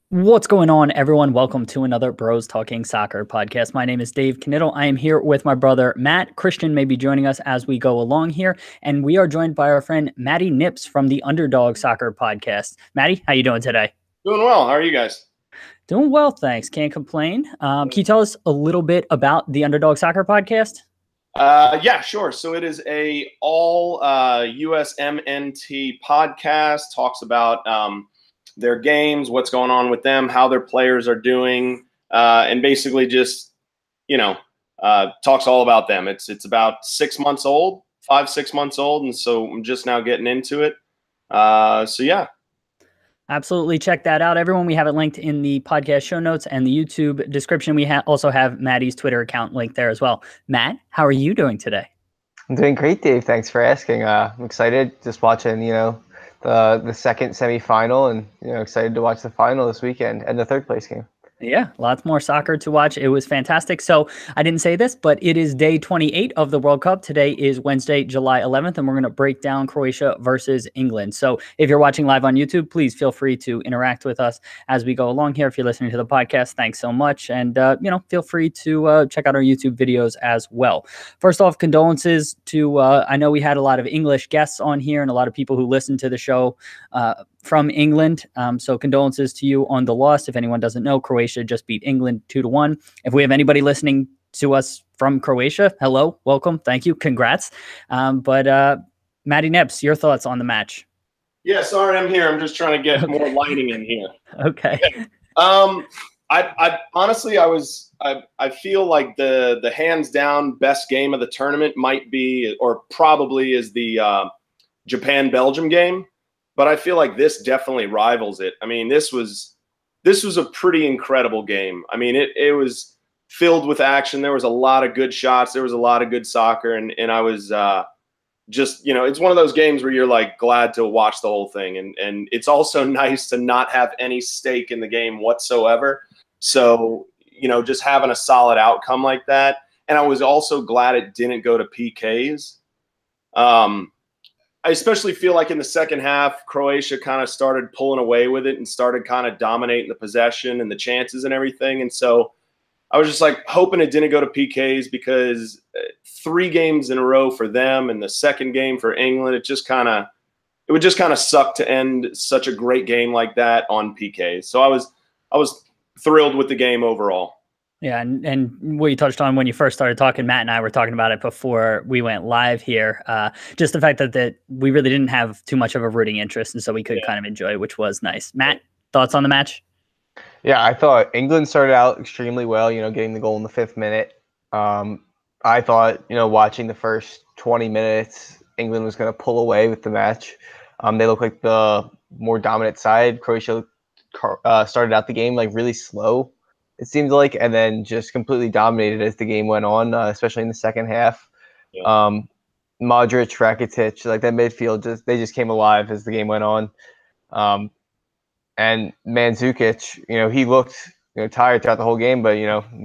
What's going on, everyone? Welcome to another Bros Talking Soccer podcast. My name is Dave Knittel. I am here with my brother, Matt. Christian may be joining us as we go along here, and we are joined by our friend, Matty Knips from the Underdog Soccer Podcast. Matty, how you doing today? Doing well. How are you guys? Doing well, thanks. Can't complain. Can you tell us a little bit about the Underdog Soccer Podcast? Yeah, sure. So it is a all USMNT podcast. Talks about their games, what's going on with them, how their players are doing, and basically just talks all about them. It's about 6 months old, 5-6 months old, and so I'm just now getting into it. So yeah. Absolutely. Check that out, everyone. We have it linked in the podcast show notes and the YouTube description. We also have Maddie's Twitter account linked there as well. Matt, how are you doing today? I'm doing great, Dave. Thanks for asking. I'm excited just watching, the second semifinal, and excited to watch the final this weekend and the third place game. Yeah, lots more soccer to watch. It was fantastic. So I didn't say this, but it is day 28 of the World Cup. Today is Wednesday, July 11th, and we're going to break down Croatia versus England. So if you're watching live on YouTube, please feel free to interact with us as we go along here. If you're listening to the podcast, thanks so much. And, feel free to check out our YouTube videos as well. First off, condolences to, I know we had a lot of English guests on here and a lot of people who listen to the show from England. So condolences to you on the loss. If anyone doesn't know, Croatia just beat England 2-1. If we have anybody listening to us from Croatia, hello, welcome, thank you, congrats. But Matty Knips, your thoughts on the match? Yeah, sorry, I'm here. I'm just trying to get more lighting in here. Okay. I honestly, I feel like the hands down best game of the tournament might be, or probably is the Japan-Belgium game. But I feel like this definitely rivals it. I mean, this was a pretty incredible game. I mean, it was filled with action. There was a lot of good shots. There was a lot of good soccer. And I was just, it's one of those games where you're like glad to watch the whole thing. And it's also nice to not have any stake in the game whatsoever. So, just having a solid outcome like that. And I was also glad it didn't go to PKs. I especially feel like in the second half, Croatia kind of started pulling away with it and started kind of dominating the possession and the chances and everything. And so I was just like hoping it didn't go to PKs, because 3 games in a row for them and the second game for England, it would just kind of suck to end such a great game like that on PKs. So I was thrilled with the game overall. Yeah, and what you touched on when you first started talking, Matt and I were talking about it before we went live here, just the fact that we really didn't have too much of a rooting interest, and so we could kind of enjoy it, which was nice. Matt, thoughts on the match? Yeah, I thought England started out extremely well, getting the goal in the 5th minute. I thought, watching the first 20 minutes, England was going to pull away with the match. They looked like the more dominant side. Croatia started out the game like really slow, it seems like, and then just completely dominated as the game went on, especially in the second half. Yeah. Modric, Rakitic, like that midfield, they just came alive as the game went on. And Mandzukic, he looked tired throughout the whole game, but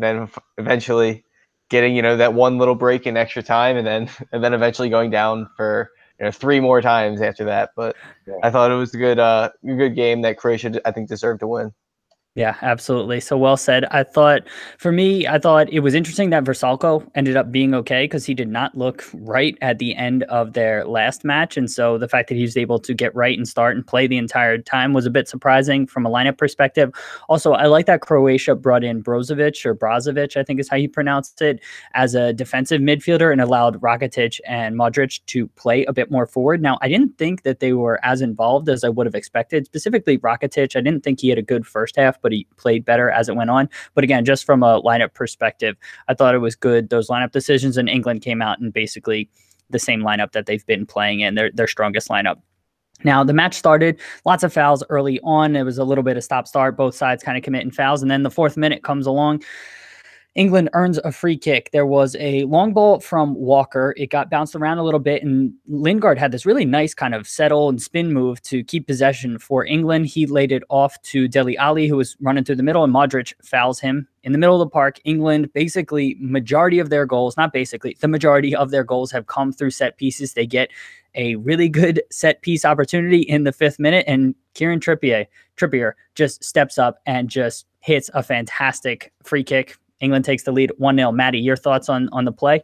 then eventually getting that one little break in extra time, and then eventually going down for 3 more times after that. But yeah. I thought it was a good game that Croatia, I think, deserved to win. Yeah, absolutely. So well said. I thought it was interesting that Vrsaljko ended up being okay, because he did not look right at the end of their last match. And so the fact that he was able to get right and start and play the entire time was a bit surprising from a lineup perspective. Also, I like that Croatia brought in Brozovic, I think is how you pronounce it, as a defensive midfielder, and allowed Rakitic and Modric to play a bit more forward. Now, I didn't think that they were as involved as I would have expected. Specifically Rakitic, I didn't think he had a good first half, but he played better as it went on. But again, just from a lineup perspective, I thought it was good, those lineup decisions, and England came out in basically the same lineup that they've been playing in, their strongest lineup. Now, the match started, lots of fouls early on. It was a little bit of stop-start, both sides kind of committing fouls, and then the 4th minute comes along. England earns a free kick. There was a long ball from Walker. It got bounced around a little bit, and Lingard had this really nice kind of settle and spin move to keep possession for England. He laid it off to Dele Alli, who was running through the middle, and Modric fouls him in the middle of the park. England, basically, the majority of their goals have come through set pieces. They get a really good set piece opportunity in the 5th minute, and Kieran Trippier just steps up and just hits a fantastic free kick. England takes the lead 1-0. Matty, your thoughts on the play?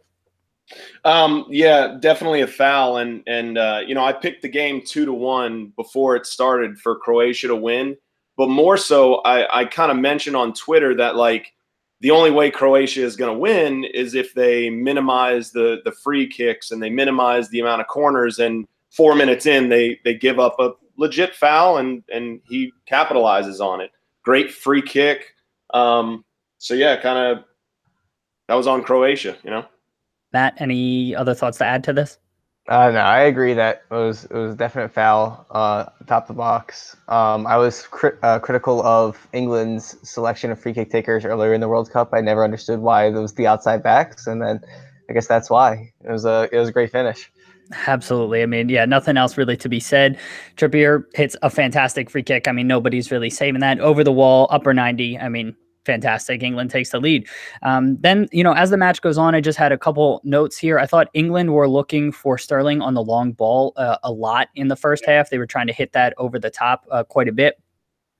Yeah, definitely a foul. And I picked the game 2-1 before it started for Croatia to win. But more so, I kind of mentioned on Twitter that, like, the only way Croatia is going to win is if they minimize the free kicks and they minimize the amount of corners. And 4 minutes in, they give up a legit foul, and he capitalizes on it. Great free kick. So yeah, kind of that was on Croatia, Matt, any other thoughts to add to this? No, I agree that it was a definite foul, top of the box. I was critical of England's selection of free kick takers earlier in the World Cup. I never understood why it was the outside backs, and then I guess that's why it was a great finish. Absolutely. I mean, yeah, nothing else really to be said. Trippier hits a fantastic free kick. I mean, nobody's really saving that. Over the wall, upper 90. I mean, fantastic. England takes the lead. Then, as the match goes on, I just had a couple notes here. I thought England were looking for Sterling on the long ball a lot in the first half. They were trying to hit that over the top quite a bit.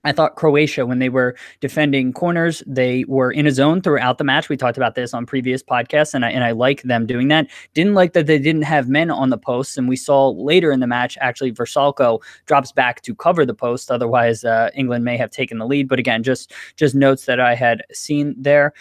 I thought Croatia, when they were defending corners, they were in a zone throughout the match. We talked about this on previous podcasts, and I like them doing that. Didn't like that they didn't have men on the posts, and we saw later in the match, actually, Vrsaljko drops back to cover the post. Otherwise, England may have taken the lead. But again, just notes that I had seen there.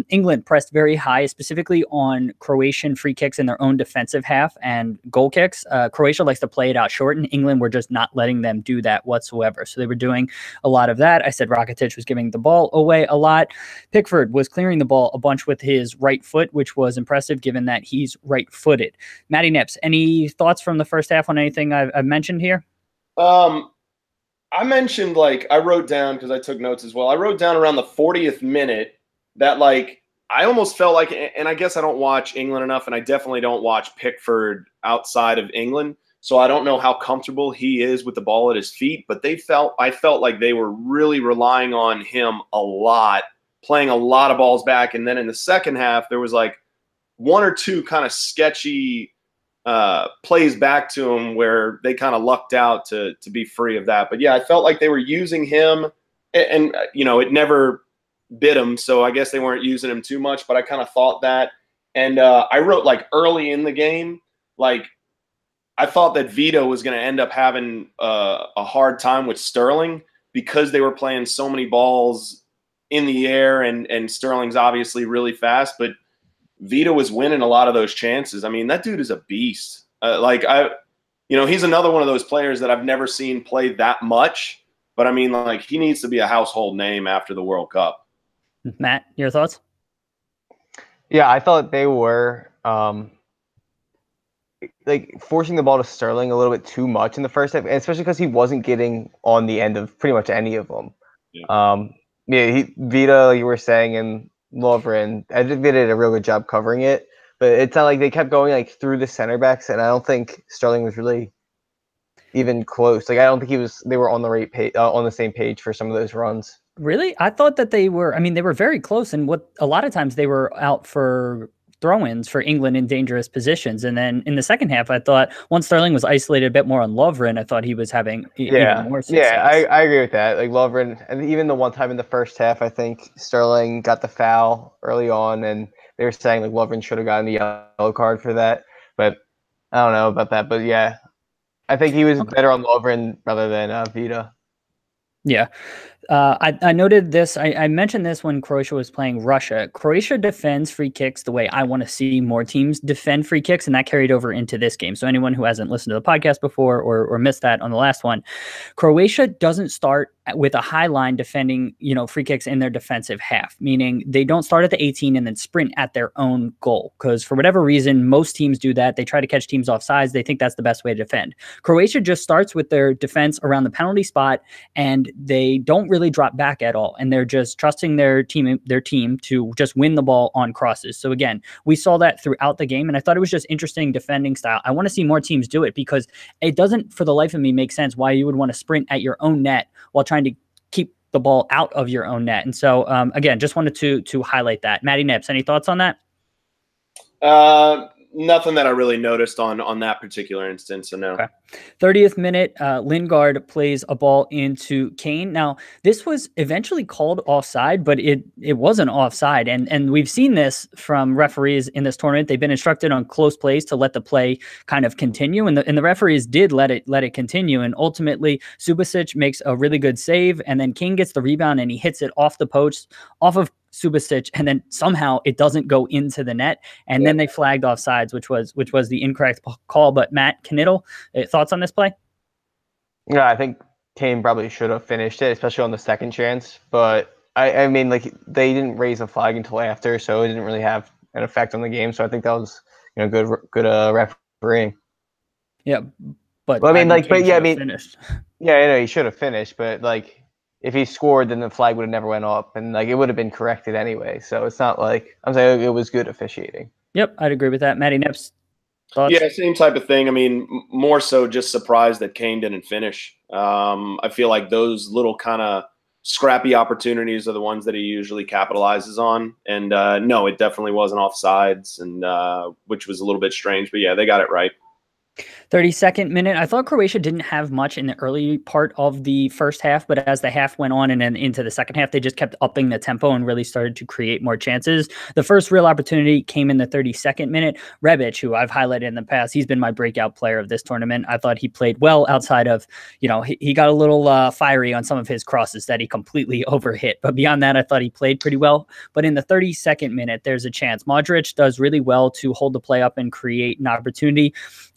England pressed very high, specifically on Croatian free kicks in their own defensive half and goal kicks. Croatia likes to play it out short, and England were just not letting them do that whatsoever. So they were doing a lot of that. I said Rakitic was giving the ball away a lot. Pickford was clearing the ball a bunch with his right foot, which was impressive given that he's right-footed. Matty Knips, any thoughts from the first half on anything I've mentioned here? I mentioned, I wrote down, because I took notes as well, I wrote down around the 40th minute that, I almost felt like, and I guess I don't watch England enough, and I definitely don't watch Pickford outside of England, so I don't know how comfortable he is with the ball at his feet, but I felt like they were really relying on him a lot, playing a lot of balls back. And then in the second half, there was one or two kind of sketchy plays back to him where they kind of lucked out to be free of that. But yeah, I felt like they were using him, and it never bit him, so I guess they weren't using him too much, but I kind of thought that. And I wrote early in the game, I thought that Vito was going to end up having a hard time with Sterling because they were playing so many balls in the air, and Sterling's obviously really fast, but Vito was winning a lot of those chances. I mean, that dude is a beast. He's another one of those players that I've never seen play that much, but I mean, he needs to be a household name after the World Cup. Matt, your thoughts? Yeah, I thought they were forcing the ball to Sterling a little bit too much in the first half, especially because he wasn't getting on the end of pretty much any of them. Yeah. Vita, like you were saying, and Lovren, I think they did a real good job covering it, but it's not like they kept going through the center backs, and I don't think Sterling was really even close. I don't think they were on the right page, on the same page for some of those runs. Really? I thought that they were very close, and a lot of times they were out for throw-ins for England in dangerous positions. And then in the second half, I thought once Sterling was isolated a bit more on Lovren, I thought he was having even more success. Yeah, I agree with that. Lovren, and even the one time in the first half, I think Sterling got the foul early on, and they were saying Lovren should have gotten the yellow card for that. But I don't know about that. But yeah, I think he was better on Lovren rather than Vita. Yeah. I noted this. I mentioned this when Croatia was playing Russia. Croatia defends free kicks the way I want to see more teams defend free kicks, and that carried over into this game. So anyone who hasn't listened to the podcast before or missed that on the last one, Croatia doesn't start with a high line defending, free kicks in their defensive half, meaning they don't start at the 18 and then sprint at their own goal. Because for whatever reason, most teams do that. They try to catch teams off sides. They think that's the best way to defend. Croatia just starts with their defense around the penalty spot, and they don't really drop back at all, and they're just trusting their team to just win the ball on crosses. So again, we saw that throughout the game, and I thought it was just interesting defending style. I want to see more teams do it because it doesn't, for the life of me, make sense why you would want to sprint at your own net while trying to keep the ball out of your own net. And so again, just wanted to highlight that. Matty Knips, any thoughts on that? Nothing that I really noticed on that particular instance. So no. Okay. 30th minute, Lingard plays a ball into Kane. Now, this was eventually called offside, but it wasn't offside. And we've seen this from referees in this tournament. They've been instructed on close plays to let the play kind of continue. And the referees did let it continue. And ultimately, Subasic makes a really good save. And then Kane gets the rebound and he hits it off the post, off of Subasic, and then somehow it doesn't go into the net, and then they flagged offsides, which was the incorrect call. But Matt Knittel, thoughts on this play? Yeah, I think Kane probably should have finished it, especially on the second chance. But I mean, like, they didn't raise a flag until after, so it didn't really have an effect on the game. So I think that was good refereeing. Yeah, but well, I mean, finished. Yeah, I know he should have finished, but like, if he scored, then the flag would have never went up, and like it would have been corrected anyway. So it's not like I'm saying it was good officiating. Yep, I'd agree with that. Matty Knips, thoughts? Yeah, same type of thing. I mean, more so just surprised that Kane didn't finish. I feel like those little kind of scrappy opportunities are the ones that he usually capitalizes on. And no, it definitely wasn't offsides, and which was a little bit strange. But yeah, they got it right. 32nd minute. I thought Croatia didn't have much in the early part of the first half, but as the half went on and then into the second half, they just kept upping the tempo and really started to create more chances. The first real opportunity came in the 32nd minute. Rebic, who I've highlighted in the past, he's been my breakout player of this tournament. I thought he played well outside of, he got a little fiery on some of his crosses that he completely overhit. But beyond that, I thought he played pretty well. But in the 32nd minute, there's a chance. Modric does really well to hold the play up and create an opportunity.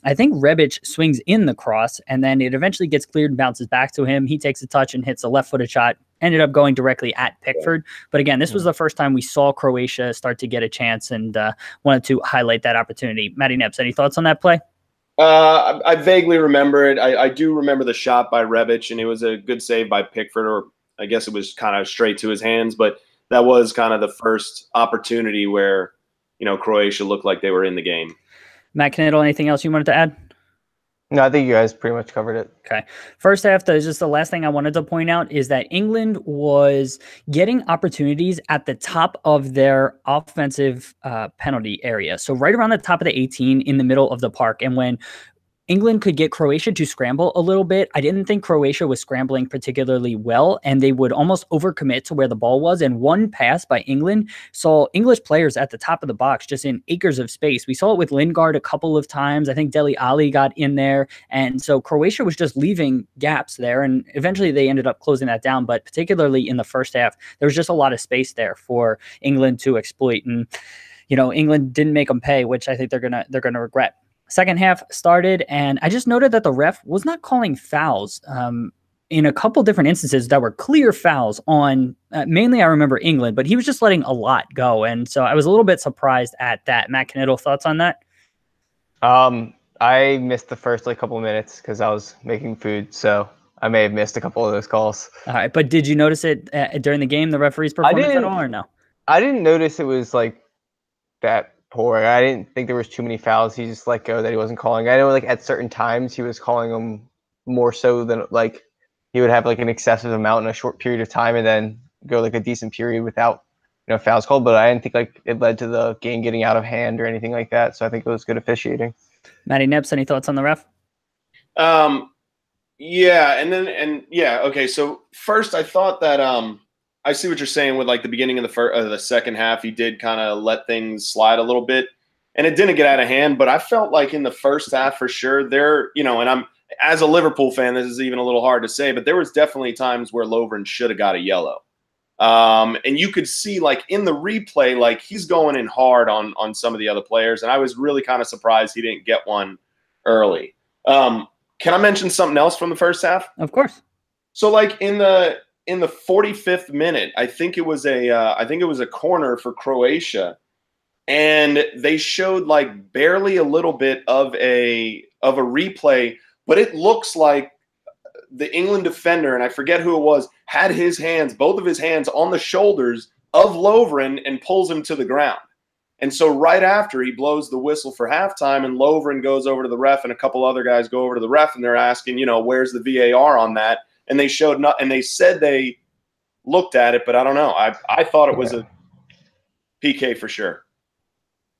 I think Rebic swings in the cross, and then it eventually gets cleared and bounces back to him. He takes a touch and hits a left-footed shot, ended up going directly at Pickford. But again, this was the first time we saw Croatia start to get a chance, and wanted to highlight that opportunity. Matty Knips, any thoughts on that play? I vaguely remember it. I do remember the shot by Rebic, and it was a good save by Pickford, or I guess it was kind of straight to his hands. But that was kind of the first opportunity where, Croatia looked like they were in the game. Matt Knittel, anything else you wanted to add? No, I think you guys pretty much covered it. Okay. First half, just the last thing I wanted to point out is that England was getting opportunities at the top of their offensive penalty area. So right around the top of the 18 in the middle of the park. And when England could get Croatia to scramble a little bit, I didn't think Croatia was scrambling particularly well, and they would almost overcommit to where the ball was. And one pass by England saw English players at the top of the box, just in acres of space. We saw it with Lingard a couple of times. I think Dele Alli got in there. And so Croatia was just leaving gaps there. And eventually they ended up closing that down. But particularly in the first half, there was just a lot of space there for England to exploit. And, England didn't make them pay, which I think they're gonna regret. Second half started, and I just noted that the ref was not calling fouls in a couple different instances that were clear fouls on, mainly I remember England, but he was just letting a lot go. And so I was a little bit surprised at that. Matt Knittel, thoughts on that? I missed the first couple of minutes because I was making food, so I may have missed a couple of those calls. All right, but did you notice it during the game, the referee's performance at all, or no? I didn't notice it was that poor. I didn't think there was too many fouls. He just let go that he wasn't calling. I know at certain times he was calling them more so than he would have an excessive amount in a short period of time and then go a decent period without fouls called. But I didn't think it led to the game getting out of hand or anything like that. So I think it was good officiating. Matty Knips, any thoughts on the ref? Yeah, okay. So first, I thought that I see what you're saying with the beginning of the second half. He did kind of let things slide a little bit, and it didn't get out of hand. But I felt like in the first half for sure there, and I'm as a Liverpool fan, this is even a little hard to say, but there was definitely times where Lovren should have got a yellow. And you could see in the replay, he's going in hard on some of the other players, and I was really kind of surprised he didn't get one early. Can I mention something else from the first half? Of course. So in the 45th minute, I think it was a corner for Croatia, and they showed barely a little bit of a replay, but it looks like the England defender, and I forget who it was, had both of his hands on the shoulders of Lovren and pulls him to the ground. And so right after he blows the whistle for halftime, and Lovren goes over to the ref, and a couple other guys go over to the ref, and they're asking, where's the VAR on that? And they said they looked at it, but I don't know. I thought it was a PK for sure.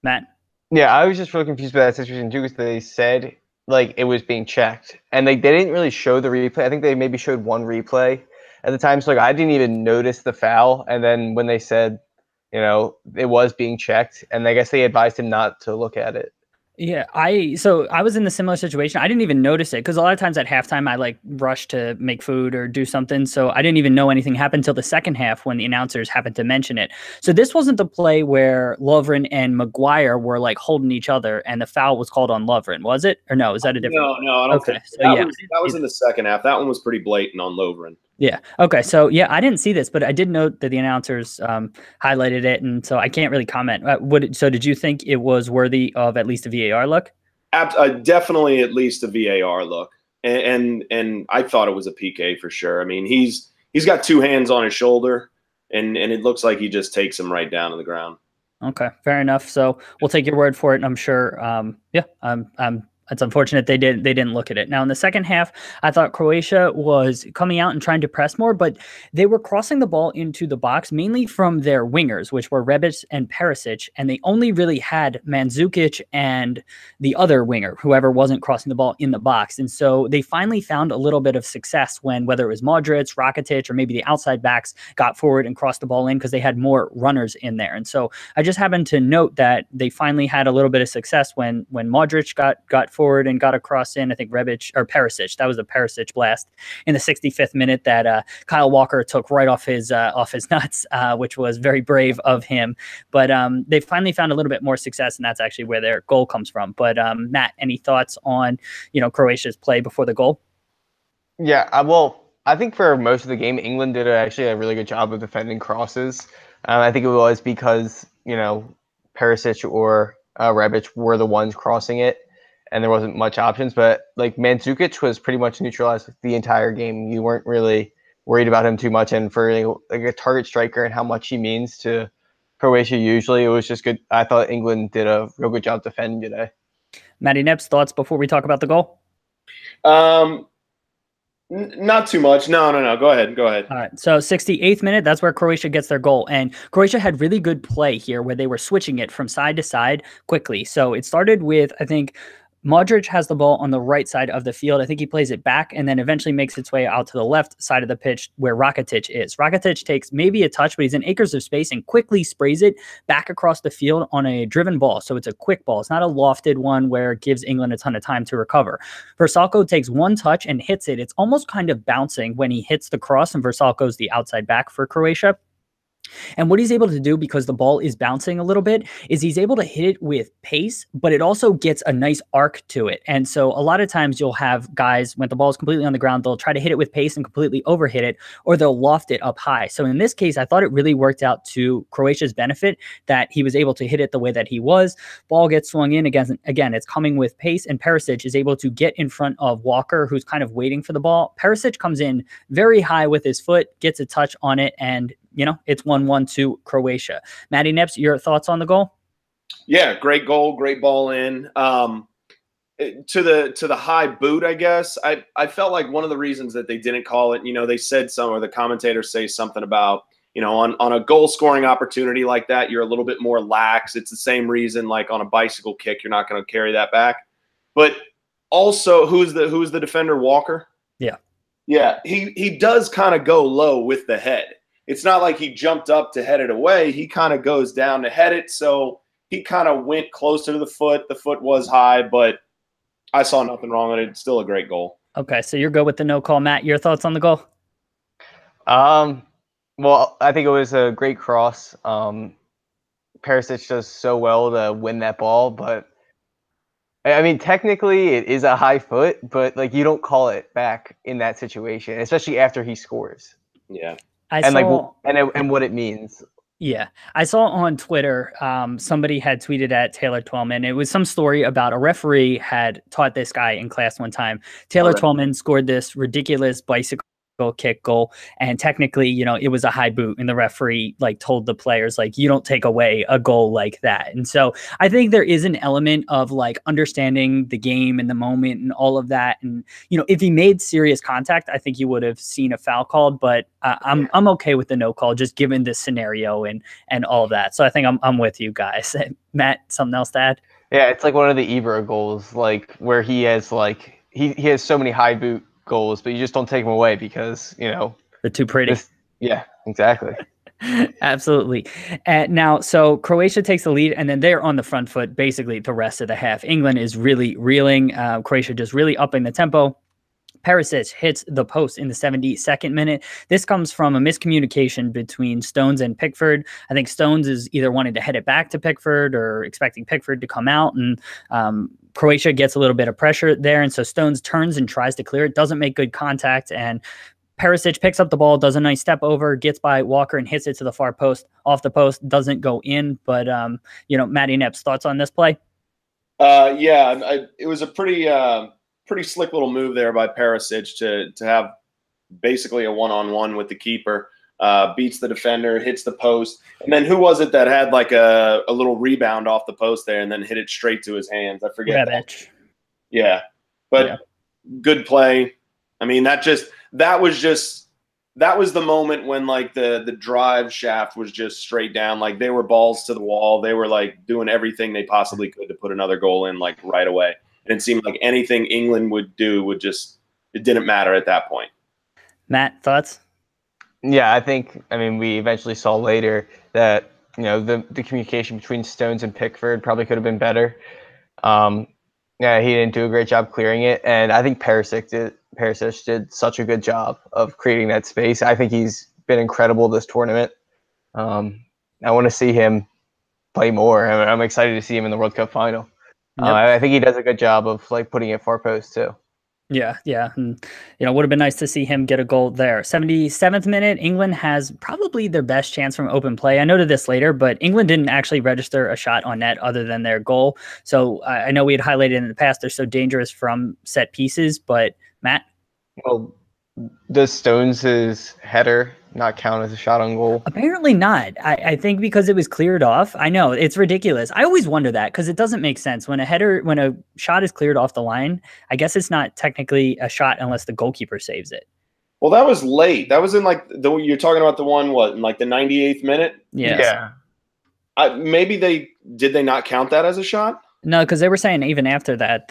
Matt? Yeah, I was just really confused by that situation too, because they said it was being checked, and they didn't really show the replay. I think they maybe showed one replay at the time, so I didn't even notice the foul. And then when they said, it was being checked, and I guess they advised him not to look at it. Yeah, I was in the similar situation. I didn't even notice it because a lot of times at halftime I rush to make food or do something. So I didn't even know anything happened until the second half when the announcers happened to mention it. So this wasn't the play where Lovren and Maguire were holding each other and the foul was called on Lovren, was it? Or no, is that a different? No, I don't think so. That was in the second half. That one was pretty blatant on Lovren. Yeah. Okay. So yeah, I didn't see this, but I did note that the announcers highlighted it, and so I can't really comment. So did you think it was worthy of at least a VAR look? Definitely, at least a VAR look, and I thought it was a PK for sure. I mean, he's got two hands on his shoulder, and it looks like he just takes him right down to the ground. Okay, fair enough. So we'll take your word for it, and I'm sure. It's unfortunate they didn't look at it. Now in the second half, I thought Croatia was coming out and trying to press more, but they were crossing the ball into the box mainly from their wingers, which were Rebic and Perisic, and they only really had Mandzukic and the other winger, whoever wasn't crossing the ball in the box. And so they finally found a little bit of success when, whether it was Modric, Rakitic, or maybe the outside backs got forward and crossed the ball in because they had more runners in there. And so I just happened to note that they finally had a little bit of success when Modric got forward and got a cross in. I think Perisic, that was the Perisic blast in the 65th minute that Kyle Walker took right off his nuts, which was very brave of him. But they finally found a little bit more success, and that's actually where their goal comes from. But Matt, any thoughts on Croatia's play before the goal? Yeah, I think for most of the game, England did actually a really good job of defending crosses. I think it was because Perisic or Rebic were the ones crossing it, and there wasn't much options. But Mandzukic was pretty much neutralized the entire game. You weren't really worried about him too much. And for a target striker and how much he means to Croatia, usually it was just good. I thought England did a real good job defending today. Matty Knips, thoughts before we talk about the goal? Not too much. No. Go ahead. All right. So 68th minute, that's where Croatia gets their goal. And Croatia had really good play here where they were switching it from side to side quickly. So it started with, I think, Modric has the ball on the right side of the field. I think he plays it back and then eventually makes its way out to the left side of the pitch where Rakitic is. Rakitic takes maybe a touch, but he's in acres of space and quickly sprays it back across the field on a driven ball. So it's a quick ball. It's not a lofted one where it gives England a ton of time to recover. Vrsaljko takes one touch and hits it. It's almost kind of bouncing when he hits the cross, and Vrsaljko's the outside back for Croatia. And what he's able to do, because the ball is bouncing a little bit, is he's able to hit it with pace, but it also gets a nice arc to it. And so a lot of times you'll have guys, when the ball is completely on the ground, they'll try to hit it with pace and completely overhit it, or they'll loft it up high. So in this case, I thought it really worked out to Croatia's benefit that he was able to hit it the way that he was. Ball gets swung in. Again, it's coming with pace, and Perisic is able to get in front of Walker, who's kind of waiting for the ball. Perisic comes in very high with his foot, gets a touch on it, and it's 1-1 to Croatia. Matty Knips, your thoughts on the goal? Yeah, great goal, great ball in. To the high boot, I guess. I felt like one of the reasons that they didn't call it, they said the commentators say something about, on a goal scoring opportunity like that, you're a little bit more lax. It's the same reason, like on a bicycle kick, you're not going to carry that back. But also, who's the defender? Walker? Yeah. Yeah, he does kind of go low with the head. It's not like he jumped up to head it away. He kind of goes down to head it. So he kind of went closer to the foot. The foot was high, but I saw nothing wrong with it. It's still a great goal. Okay, so you're good with the no call. Matt, your thoughts on the goal? Well, I think it was a great cross. Perisic does so well to win that ball, but I mean, technically it is a high foot, but you don't call it back in that situation, especially after he scores. Yeah. And what it means. Yeah, I saw on Twitter, somebody had tweeted at Taylor Twellman. It was some story about a referee had taught this guy in class one time. Taylor Okay. Twellman scored this ridiculous bicycle kick goal, and technically, it was a high boot, and the referee like told the players like, you don't take away a goal like that. And so I think there is an element of like understanding the game and the moment and all of that. And if he made serious contact, I think you would have seen a foul called. But I'm okay with the no call, just given this scenario and all of that. So I think I'm with you guys. Matt, something else to add? Yeah, it's like one of the Ibra goals, like where he has like he has so many high boot goals, but you just don't take them away because They're too pretty. Yeah, exactly. Absolutely. Now, so Croatia takes the lead, and then they're on the front foot basically the rest of the half. England is really reeling. Croatia just really upping the tempo. Perisic hits the post in the 72nd minute. This comes from a miscommunication between Stones and Pickford. I think Stones is either wanting to head it back to Pickford or expecting Pickford to come out, and Croatia gets a little bit of pressure there, and so Stones turns and tries to clear it, doesn't make good contact, and Perisic picks up the ball, does a nice step over, gets by Walker and hits it to the far post. Off the post, doesn't go in, but Matty Knips, thoughts on this play? It was a pretty slick little move there by Perisic to have basically a one-on-one with the keeper, beats the defender, hits the post. And then who was it that had like a little rebound off the post there and then hit it straight to his hands? I forget. Rebic. Yeah. But good play. I mean, that was the moment when like the drive shaft was just straight down. Like they were balls to the wall. They were like doing everything they possibly could to put another goal in like right away. And it seemed like anything England would do it didn't matter at that point. Matt, thoughts? Yeah, we eventually saw later that, the communication between Stones and Pickford probably could have been better. Yeah, he didn't do a great job clearing it. And I think Perisic did such a good job of creating that space. I think he's been incredible this tournament. I want to see him play more. I'm excited to see him in the World Cup final. Yep. I think he does a good job of like putting it far post too. Yeah. And, would have been nice to see him get a goal there. 77th minute, England has probably their best chance from open play. I noted this later, but England didn't actually register a shot on net other than their goal. So I know we had highlighted in the past they're so dangerous from set pieces, but Matt? Well, does Stones' header not count as a shot on goal? Apparently not. I think because it was cleared off. I know, it's ridiculous. I always wonder that because it doesn't make sense. When a shot is cleared off the line, I guess it's not technically a shot unless the goalkeeper saves it. Well, that was late. That was in like you're talking about the one, in like the 98th minute? Yes. Yeah. Maybe did they not count that as a shot? No, because they were saying even after that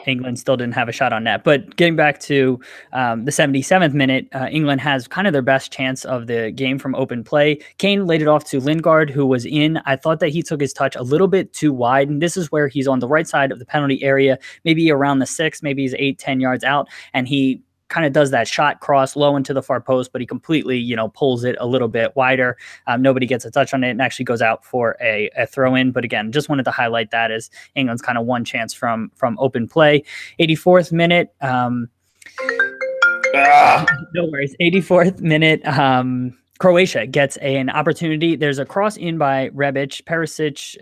England still didn't have a shot on net. But getting back to the 77th minute, England has kind of their best chance of the game from open play. Kane laid it off to Lingard, who was in. I thought that he took his touch a little bit too wide, and this is where he's on the right side of the penalty area, maybe around the 6, maybe he's 8-10 yards out, and he kind of does that shot cross low into the far post, but he completely, pulls it a little bit wider. Nobody gets a touch on it and actually goes out for a throw in. But again, just wanted to highlight that as England's kind of one chance from open play. 84th minute. No worries. 84th minute. Croatia gets an opportunity. There's a cross in by Rebic. Perisic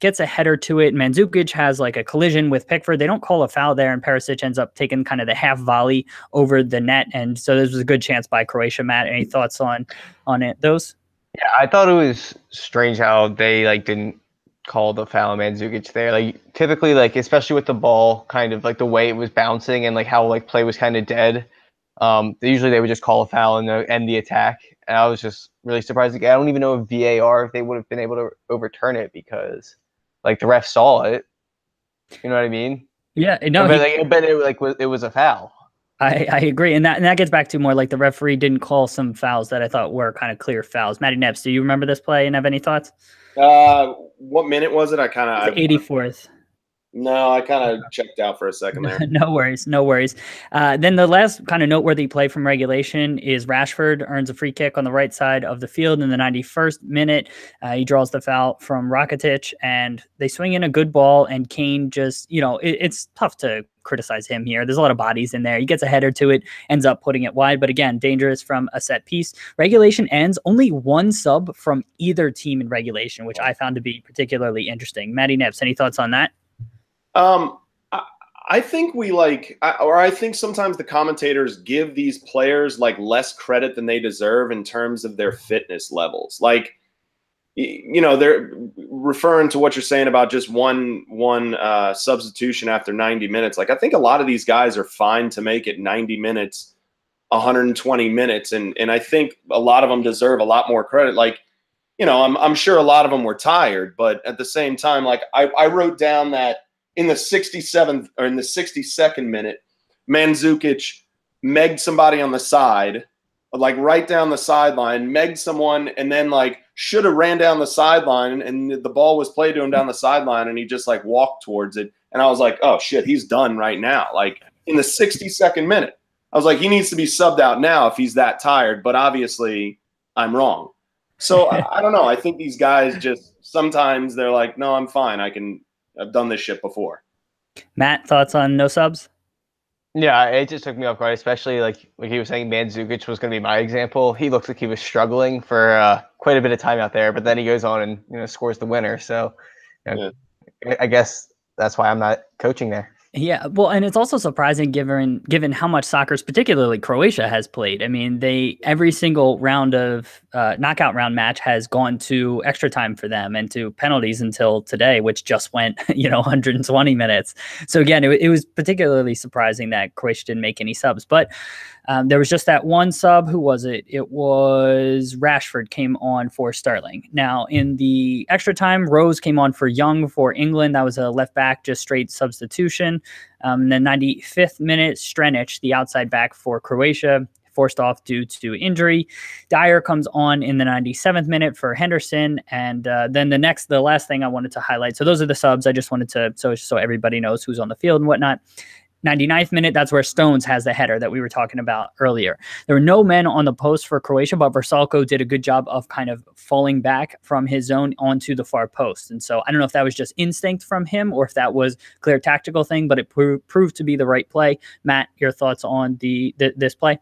gets a header to it. Mandzukic has like a collision with Pickford. They don't call a foul there, and Perisic ends up taking kind of the half volley over the net. And so this was a good chance by Croatia. Matt, any thoughts on it? Those? Yeah, I thought it was strange how they like didn't call the foul on Mandzukic there. Like typically, like especially with the ball, kind of like the way it was bouncing and like how like play was kind of dead. Usually they would just call a foul and end the attack. And I was just really surprised. Like, I don't even know if VAR, if they would have been able to overturn it because, like, the ref saw it. You know what I mean? Yeah. No, it was a foul. I agree. And that gets back to more like the referee didn't call some fouls that I thought were kind of clear fouls. Matty Knips, do you remember this play and have any thoughts? What minute was it? 84th. No, I kind of checked out for a second there. No worries. Then the last kind of noteworthy play from regulation is Rashford earns a free kick on the right side of the field in the 91st minute. He draws the foul from Rakitic, and they swing in a good ball, and Kane just, it's tough to criticize him here. There's a lot of bodies in there. He gets a header to it, ends up putting it wide. But again, dangerous from a set piece. Regulation ends. Only one sub from either team in regulation, which I found to be particularly interesting. Matty Knips, any thoughts on that? I think I think sometimes the commentators give these players like less credit than they deserve in terms of their fitness levels. Like, you know, they're referring to what you're saying about just one substitution after 90 minutes. Like, I think a lot of these guys are fine to make it 90 minutes, 120 minutes. And I think a lot of them deserve a lot more credit. Like, you know, I'm sure a lot of them were tired, but at the same time, like I wrote down that in the 67th or in the 62nd minute, Mandzukic megged somebody on the side, like right down the sideline, megged someone, and then like should have ran down the sideline, and the ball was played to him down the sideline, and he just like walked towards it. And I was like, oh shit, he's done right now. Like in the 62nd minute, I was like, he needs to be subbed out now if he's that tired. But obviously, I'm wrong. So I don't know. I think these guys just sometimes they're like, no, I'm fine. I've done this shit before. Matt, thoughts on no subs? Yeah, it just took me off guard, especially like he was saying Mandzukic was going to be my example. He looked like he was struggling for quite a bit of time out there, but then he goes on and, you know, scores the winner. So you know, yeah. I guess that's why I'm not coaching there. Yeah, well, and it's also surprising given how much soccer, particularly Croatia, has played. I mean, every single round of knockout round match has gone to extra time for them and to penalties until today, which just went 120 minutes. So again, it was particularly surprising that Croatia didn't make any subs. But there was just that one sub. Who was it? It was Rashford came on for Sterling. Now, in the extra time, Rose came on for Young for England. That was a left back, just straight substitution. Then 95th minute, Strenic, the outside back for Croatia, forced off due to injury. Dyer comes on in the 97th minute for Henderson. And then the last thing I wanted to highlight. So those are the subs. I just wanted to, so everybody knows who's on the field and whatnot. 99th minute, that's where Stones has the header that we were talking about earlier. There were no men on the post for Croatia, but Vrsaljko did a good job of kind of falling back from his zone onto the far post. And so I don't know if that was just instinct from him or if that was a clear tactical thing, but it proved to be the right play. Matt, your thoughts on this play?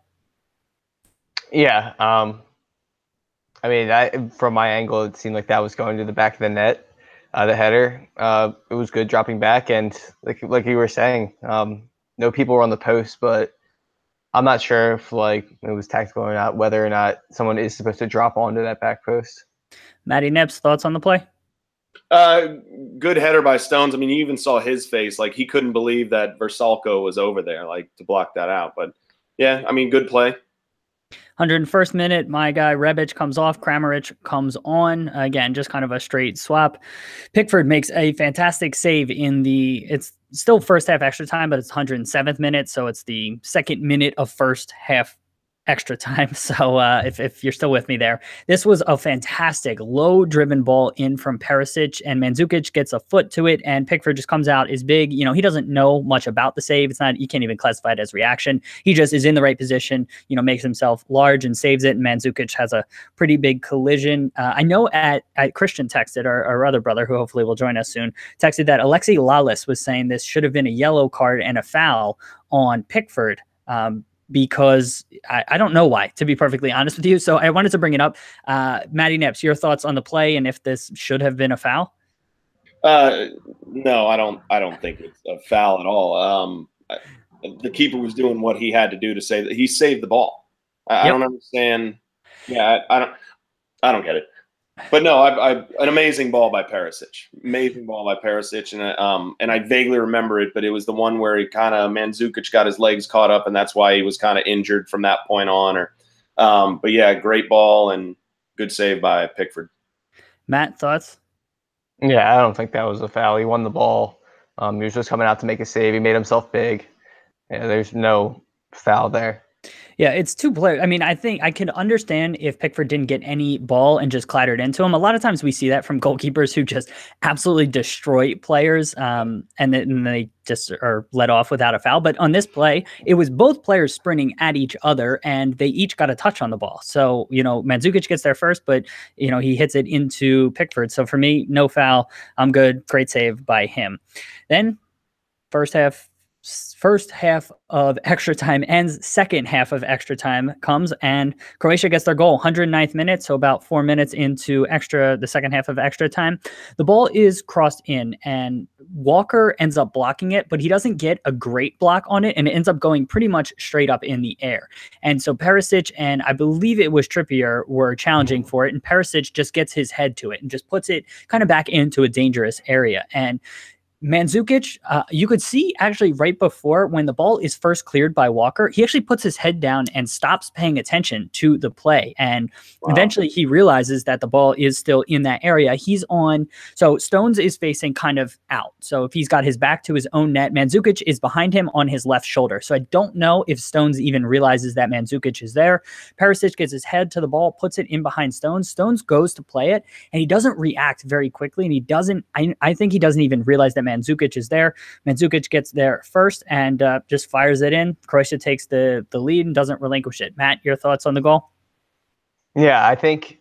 Yeah. I mean, from my angle, it seemed like that was going to the back of the net, the header. It was good dropping back. And like you were saying, no people were on the post, but I'm not sure if like it was tactical or not, whether or not someone is supposed to drop onto that back post. Matty Knips, thoughts on the play? Good header by Stones. I mean, you even saw his face. Like, he couldn't believe that Vrsaljko was over there, like, to block that out. But, yeah, I mean, good play. 101st minute, my guy Rebic comes off, Kramaric comes on. Again, just kind of a straight swap. Pickford makes a fantastic save it's still first half extra time, but it's 107th minute, so it's the second minute of first half extra time. So if you're still with me there, this was a fantastic low-driven ball in from Perisic, and Mandzukic gets a foot to it, and Pickford just comes out, is big. He doesn't know much about the save. It's not, you can't even classify it as reaction. He just is in the right position, makes himself large and saves it, and Mandzukic has a pretty big collision. I know at Christian texted, our other brother, who hopefully will join us soon, texted that Alexi Lalas was saying this should have been a yellow card and a foul on Pickford. Because I don't know why, to be perfectly honest with you. So I wanted to bring it up. Matty Knips, your thoughts on the play and if this should have been a foul? No, I don't think it's a foul at all. The keeper was doing what he had to do to save that. He saved the ball. I don't understand. Yeah, I don't get it. But no, an amazing ball by Perisic. Amazing ball by Perisic, and I vaguely remember it, but it was the one where he kind of Mandzukic got his legs caught up, and that's why he was kind of injured from that point on. But yeah, great ball and good save by Pickford. Matt, thoughts? Yeah, I don't think that was a foul. He won the ball. He was just coming out to make a save. He made himself big. Yeah, there's no foul there. Yeah, it's two players. I mean, I think I can understand if Pickford didn't get any ball and just clattered into him. A lot of times we see that from goalkeepers who just absolutely destroy players, and then they just are let off without a foul. But on this play, it was both players sprinting at each other, and they each got a touch on the ball. So, Mandzukic gets there first, but, he hits it into Pickford. So for me, no foul. I'm good. Great save by him. Then first half first half of extra time ends, second half of extra time comes, and Croatia gets their goal, 109th minute, so about 4 minutes into the second half of extra time. The ball is crossed in, and Walker ends up blocking it, but he doesn't get a great block on it, and it ends up going pretty much straight up in the air. And so Perisic and I believe it was Trippier were challenging for it, and Perisic just gets his head to it and just puts it kind of back into a dangerous area. And Mandzukic, you could see actually right before when the ball is first cleared by Walker, he actually puts his head down and stops paying attention to the play. And eventually he realizes that the ball is still in that area. So Stones is facing kind of out. So if he's got his back to his own net, Mandzukic is behind him on his left shoulder. So I don't know if Stones even realizes that Mandzukic is there. Perisic gets his head to the ball, puts it in behind Stones. Stones goes to play it, and he doesn't react very quickly. And I think he doesn't even realize that Mandzukic is there. Mandzukic gets there first and just fires it in. Croatia takes the lead and doesn't relinquish it. Matt, your thoughts on the goal? Yeah, I think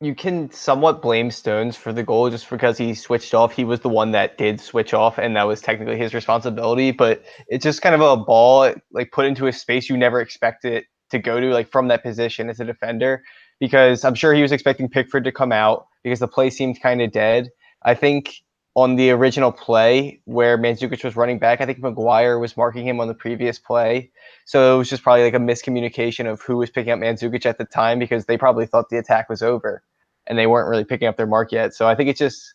you can somewhat blame Stones for the goal just because he switched off. He was the one that did switch off, and that was technically his responsibility. But it's just kind of a ball like put into a space you never expect it to go to, like from that position as a defender, because I'm sure he was expecting Pickford to come out because the play seemed kind of dead. I think on the original play where Mandzukic was running back, I think Maguire was marking him on the previous play. So it was just probably like a miscommunication of who was picking up Mandzukic at the time, because they probably thought the attack was over and they weren't really picking up their mark yet. So I think it's just,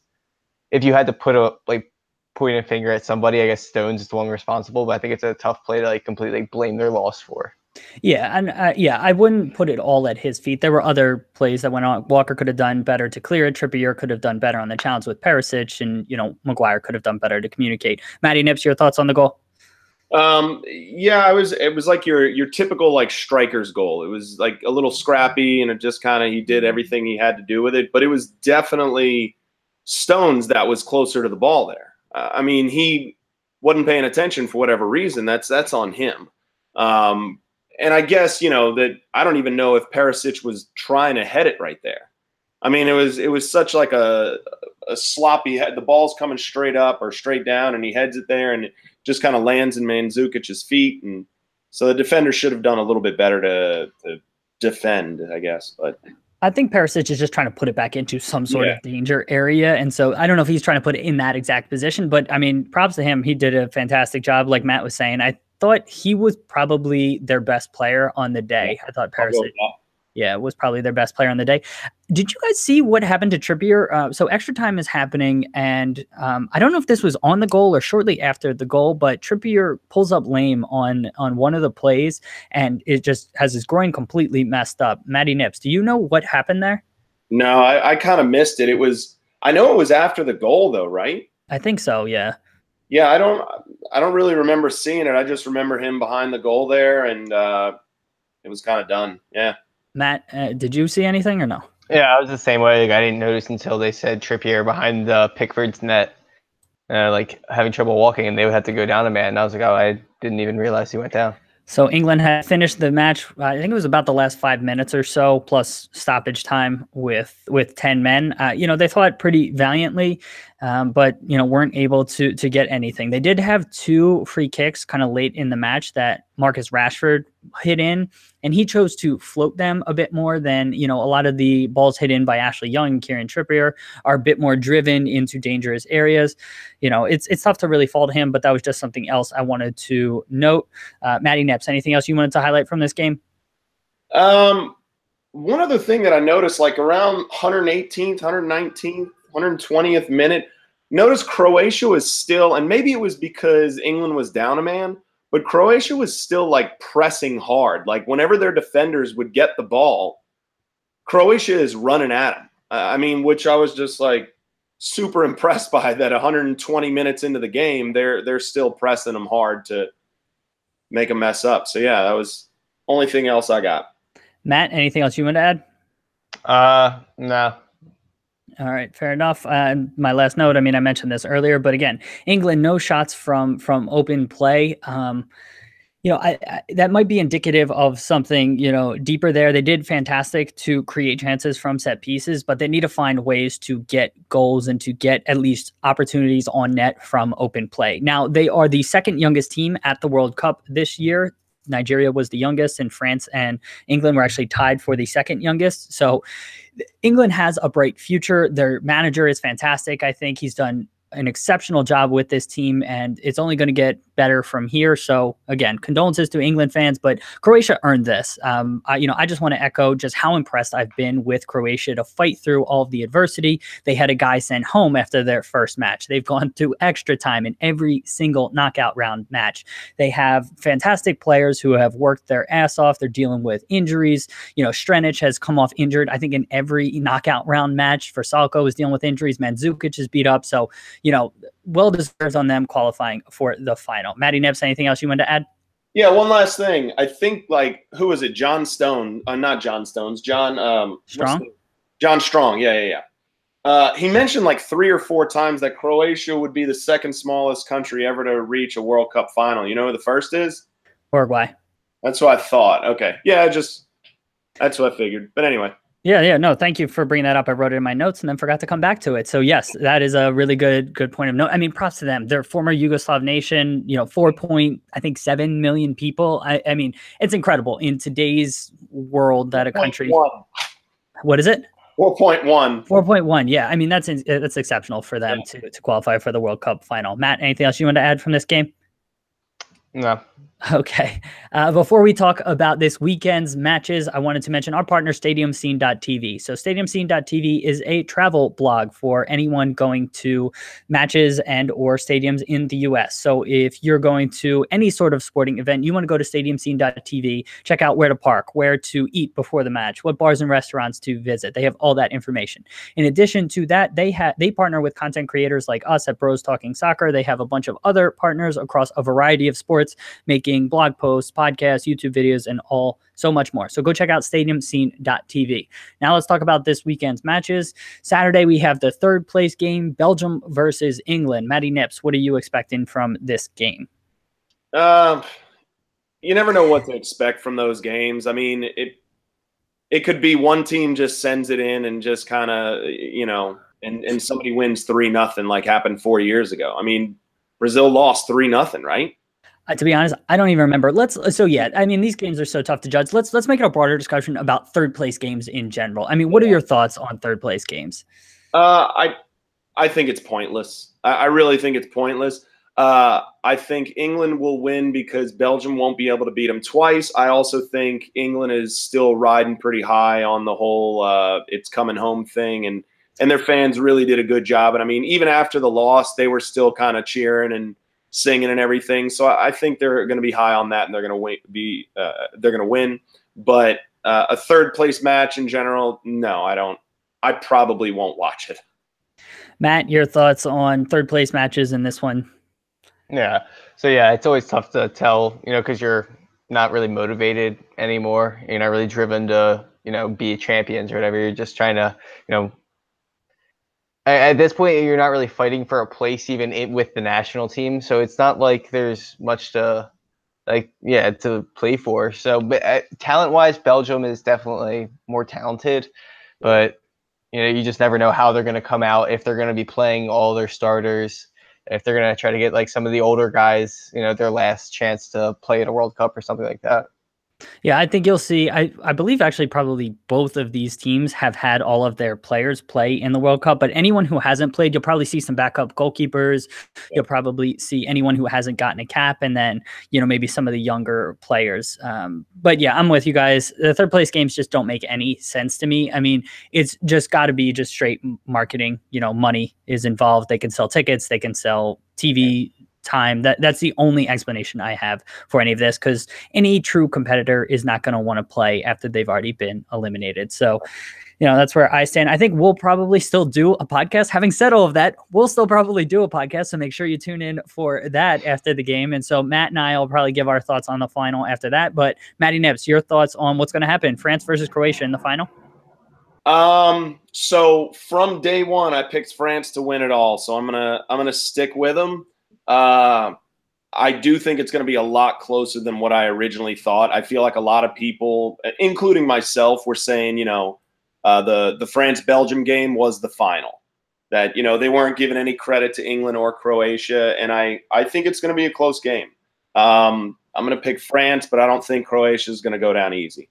if you had to point a finger at somebody, I guess Stones is the one responsible, but I think it's a tough play to completely blame their loss for. Yeah, and I wouldn't put it all at his feet. There were other plays that went on. Walker could have done better to clear it. Trippier could have done better on the challenge with Perisic, and Maguire could have done better to communicate. Matty Knips, your thoughts on the goal? Yeah, it was like your typical striker's goal. It was like a little scrappy, and it just he did everything he had to do with it. But it was definitely Stones that was closer to the ball there. I mean, he wasn't paying attention for whatever reason. That's on him. And I guess, that I don't even know if Perisic was trying to head it right there. I mean, it was such like a sloppy head. The ball's coming straight up or straight down, and he heads it there, and it just kind of lands in Mandzukic's feet. And so the defender should have done a little bit better to defend, I guess. But I think Perisic is just trying to put it back into some sort of danger area. And so I don't know if he's trying to put it in that exact position, but I mean, props to him. He did a fantastic job. Like Matt was saying, I thought he was probably their best player on the day. I thought Perisic was probably their best player on the day. Did you guys see what happened to Trippier? So extra time is happening, and I don't know if this was on the goal or shortly after the goal, but Trippier pulls up lame on one of the plays, and it just has his groin completely messed up. Matty Knips, do you know what happened there? No, I kind of missed it. I know it was after the goal though, right? I think so, yeah. Yeah, I don't really remember seeing it. I just remember him behind the goal there, and it was kind of done. Yeah. Matt, did you see anything or no? Yeah, I was the same way. I didn't notice until they said Trippier behind Pickford's net, having trouble walking, and they would have to go down a man. And I was like, oh, I didn't even realize he went down. So England had finished the match, I think it was about the last 5 minutes or so, plus stoppage time with 10 men. They fought pretty valiantly, but weren't able to get anything. They did have 2 free kicks kind of late in the match that Marcus Rashford hit in, and he chose to float them a bit more than, a lot of the balls hit in by Ashley Young and Kieran Trippier are a bit more driven into dangerous areas. It's tough to really fault him, but that was just something else I wanted to note. Matty Knips, anything else you wanted to highlight from this game? One other thing that I noticed, around 118th, 119th, 120th minute, notice Croatia was still, and maybe it was because England was down a man, but Croatia was still pressing hard. Whenever their defenders would get the ball, Croatia is running at them. I mean, which I was just super impressed by, that 120 minutes into the game, they're still pressing them hard to make a mess up. So yeah, that was only thing else I got. Matt, anything else you want to add? No. All right, fair enough. My last note, I mentioned this earlier, but again, England, no shots from open play. That might be indicative of something, deeper there. They did fantastic to create chances from set pieces, but they need to find ways to get goals and to get at least opportunities on net from open play. Now, they are the second youngest team at the World Cup this year. Nigeria was the youngest, and France and England were actually tied for the second youngest. So England has a bright future. Their manager is fantastic. I think he's done an exceptional job with this team, and it's only going to get better from here. So again, condolences to England fans, but Croatia earned this. I just want to echo just how impressed I've been with Croatia to fight through all of the adversity. They had a guy sent home after their first match. They've gone to extra time in every single knockout round match. They have fantastic players who have worked their ass off. They're dealing with injuries. Strenic has come off injured, I think, in every knockout round match. Versalco is dealing with injuries. Mandzukic is beat up. So, well deserved on them qualifying for the final. Matty Knips, anything else you wanted to add? Yeah, one last thing. I think, who is it? John Stone. Not John Stones. John Strong? John Strong. Yeah. He mentioned 3 or 4 times that Croatia would be the second smallest country ever to reach a World Cup final. You know who the first is? Uruguay. That's what I thought. Okay. Yeah, that's what I figured. But anyway. Yeah. No, thank you for bringing that up. I wrote it in my notes and then forgot to come back to it. So yes, that is a really good point of note. I mean, props to them. They're former Yugoslav nation, 4.7 million people. I mean, it's incredible in today's world that a country. 1. What is it? 4.1. 4.1. Yeah. I mean, that's exceptional for them to qualify for the World Cup final. Matt, anything else you want to add from this game? No. Okay. Before we talk about this weekend's matches, I wanted to mention our partner, StadiumScene.tv. So StadiumScene.tv is a travel blog for anyone going to matches and or stadiums in the U.S. So if you're going to any sort of sporting event, you want to go to StadiumScene.tv, check out where to park, where to eat before the match, what bars and restaurants to visit. They have all that information. In addition to that, they partner with content creators like us at Bros Talking Soccer. They have a bunch of other partners across a variety of sports, making blog posts, podcasts, YouTube videos, and so much more. So go check out StadiumScene.tv. Now let's talk about this weekend's matches. Saturday, we have the third place game, Belgium versus England. Matty Knips, what are you expecting from this game? You never know what to expect from those games. I mean, it could be one team just sends it in and just kind of, and somebody wins 3-0 like happened 4 years ago. I mean, Brazil lost 3-0, right? To be honest, I don't even remember. I mean, these games are so tough to judge. Let's make it a broader discussion about third place games in general. I mean, what are your thoughts on third place games? I think it's pointless. I really think it's pointless. I think England will win because Belgium won't be able to beat them twice. I also think England is still riding pretty high on the whole it's coming home thing, and their fans really did a good job. And I mean, even after the loss, they were still kind of cheering and singing and everything. So I think they're going to be high on that, and they're going to win. But a third place match in general, no, I don't. I probably won't watch it. Matt, your thoughts on third place matches in this one? Yeah. So yeah, it's always tough to tell, because you're not really motivated anymore. You're not really driven to, be champions or whatever. You're just trying to, at this point, you're not really fighting for a place even with the national team. So it's not like there's much to play for. So, but talent-wise, Belgium is definitely more talented. But, you just never know how they're going to come out, if they're going to be playing all their starters, if they're going to try to get some of the older guys, their last chance to play at a World Cup or something like that. Yeah, I think you'll see. I believe actually probably both of these teams have had all of their players play in the World Cup, but anyone who hasn't played, you'll probably see some backup goalkeepers. You'll probably see anyone who hasn't gotten a cap, and then, maybe some of the younger players. But yeah, I'm with you guys. The third place games just don't make any sense to me. I mean, it's just got to be just straight marketing. Money is involved. They can sell tickets. They can sell TV time. That's the only explanation I have for any of this, because any true competitor is not going to want to play after they've already been eliminated. So, that's where I stand. I think we'll probably still do a podcast. Having said all of that, we'll still probably do a podcast. So make sure you tune in for that after the game. And so Matt and I will probably give our thoughts on the final after that. But Matty Knips, your thoughts on what's going to happen? France versus Croatia in the final? So from day one, I picked France to win it all. So I'm gonna stick with them. I I do think it's going to be a lot closer than what I originally thought. I feel like a lot of people, including myself, were saying, the France-Belgium game was the final. That, they weren't giving any credit to England or Croatia, and I think it's going to be a close game. I'm going to pick France, but I don't think Croatia is going to go down easy.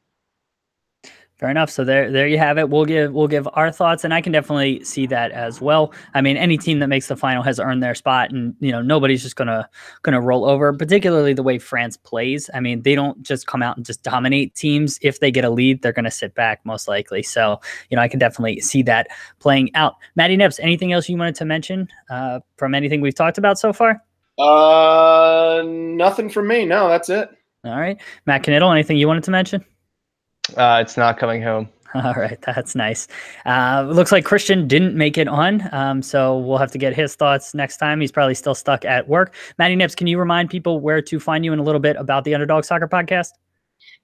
Fair enough. So there you have it. We'll give our thoughts, and I can definitely see that as well. I mean, any team that makes the final has earned their spot, and nobody's just gonna roll over. Particularly the way France plays. I mean, they don't just come out and just dominate teams. If they get a lead, they're gonna sit back most likely. So I can definitely see that playing out. Matty Knips, anything else you wanted to mention from anything we've talked about so far? Nothing from me. No, that's it. All right, Matt Knittel, anything you wanted to mention? It's not coming home. All right, that's nice. Looks like Christian didn't make it on, so we'll have to get his thoughts next time. He's probably still stuck at work. Matty Knips, can you remind people where to find you and a little bit about the Underdog Soccer Podcast?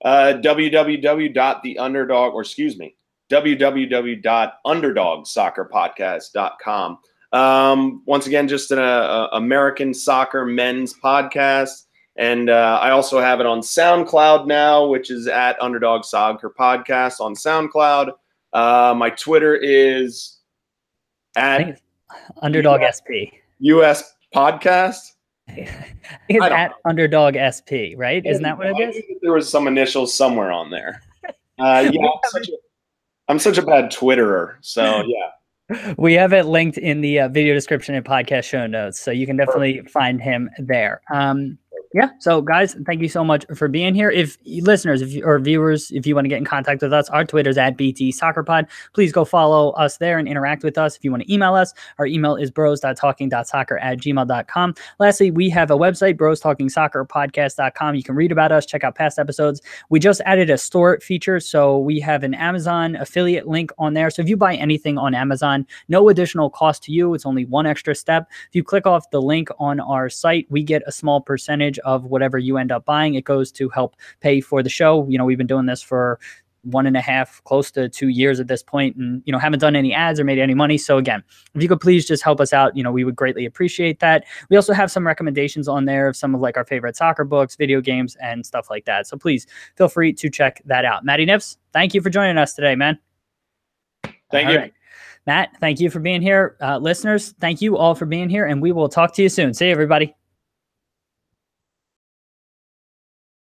www.underdogsoccerpodcast.com. Once again, just an American soccer men's podcast. And I also have it on SoundCloud now, which is at Underdog Soccer Podcast on SoundCloud. My Twitter is at Underdog SP. US Podcast. It's at Underdog SP, right? Isn't that what it is? There was some initials somewhere on there. I'm such a bad Twitterer. So, yeah. We have it linked in the video description and podcast show notes, so you can definitely find him there. Yeah. So guys, thank you so much for being here. If listeners, or viewers, if you want to get in contact with us, our Twitter's at BT Soccer Pod. Please go follow us there and interact with us. If you want to email us, our email is bros.talking.soccer@gmail.com. Lastly, we have a website, brostalkingsoccerpodcast.com. You can read about us, check out past episodes. We just added a store feature. So we have an Amazon affiliate link on there. So if you buy anything on Amazon, no additional cost to you. It's only one extra step. If you click off the link on our site, we get a small percentage of whatever you end up buying. It goes to help pay for the show. We've been doing this for 1.5, close to 2 years at this point, and haven't done any ads or made any money. So again, if you could please just help us out, we would greatly appreciate that. We also have some recommendations on there of some of our favorite soccer books, video games, and stuff like that. So please feel free to check that out. Matty Knips, thank you for joining us today, man. Thank you. Right. Matt, thank you for being here. Listeners, thank you all for being here, and we will talk to you soon. See you, everybody.